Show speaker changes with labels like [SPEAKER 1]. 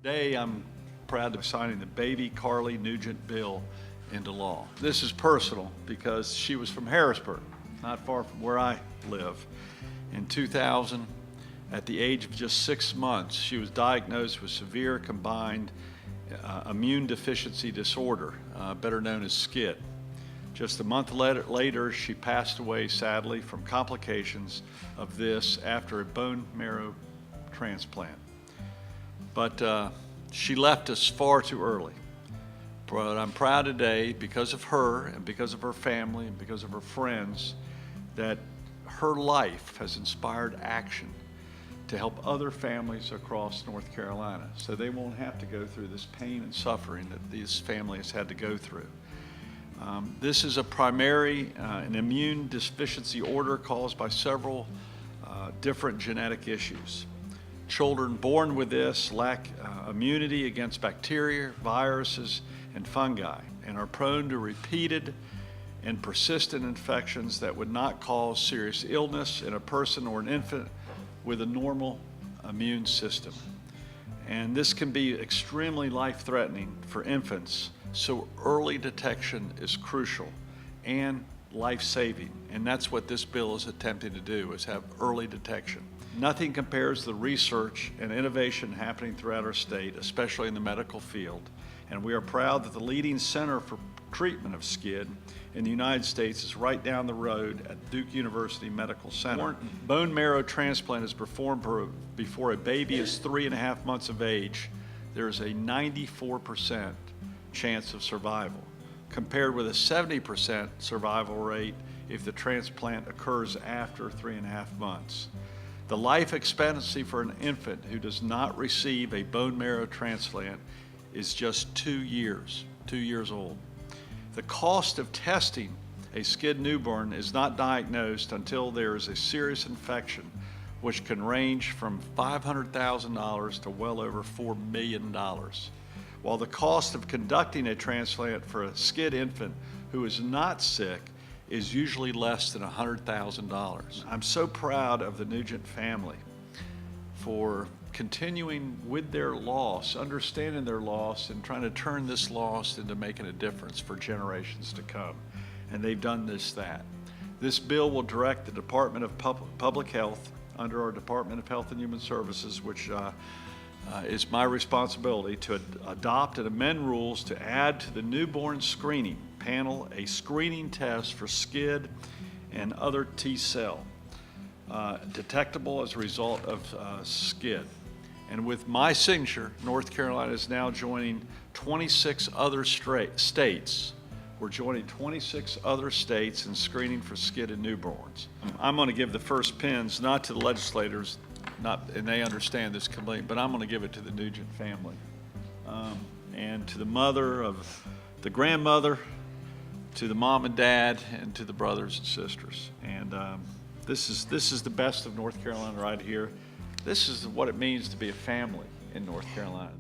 [SPEAKER 1] Today, I'm proud to be signing the baby Carlie Nugent bill into law. This is personal because she was from Harrisburg, not far from where I live. In 2000, at the age of just 6 months, she was diagnosed with severe combined immune deficiency disorder, better known as SCID. Just a month later, she passed away sadly from complications of this after a bone marrow transplant. But she left us far too early. But I'm proud today, because of her and because of her family and because of her friends, that her life has inspired action to help other families across North Carolina so they won't have to go through this pain and suffering that these families had to go through. This is a primary an immune deficiency order caused by several different genetic issues. Children born with this lack immunity against bacteria, viruses, and fungi, and are prone to repeated and persistent infections that would not cause serious illness in a person or an infant with a normal immune system. And this can be extremely life-threatening for infants, so early detection is crucial and life-saving, and that's what this bill is attempting to do, is have early detection. Nothing compares the research and innovation happening throughout our state, especially in the medical field, and we are proud that the leading center for treatment of SCID in the United States is right down the road at Duke University Medical Center. Bone marrow transplant is performed before a baby is 3.5 months of age. There is a 94% chance of survival, compared with a 70% survival rate if the transplant occurs after 3.5 months. The life expectancy for an infant who does not receive a bone marrow transplant is just 2 years old. The cost of testing a SCID newborn is not diagnosed until there is a serious infection, which can range from $500,000 to well over $4 million. While the cost of conducting a transplant for a SCID infant who is not sick is usually less than $100,000. I'm so proud of the Nugent family for continuing with their loss, understanding their loss, and trying to turn this loss into making a difference for generations to come. And they've done that. This bill will direct the Department of Public Health, under our Department of Health and Human Services, which is my responsibility, to adopt and amend rules to add to the newborn screening panel a screening test for SCID and other T-cell detectable as a result of SCID. And with my signature, North Carolina is now joining 26 other states. We're joining 26 other states in screening for SCID in newborns. I'm going to give the first pins not to the legislators, and they understand this completely, but I'm going to give it to the Nugent family and to the mother of the grandmother, to the mom and dad, and to the brothers and sisters. And this is the best of North Carolina right here. This is what it means to be a family in North Carolina.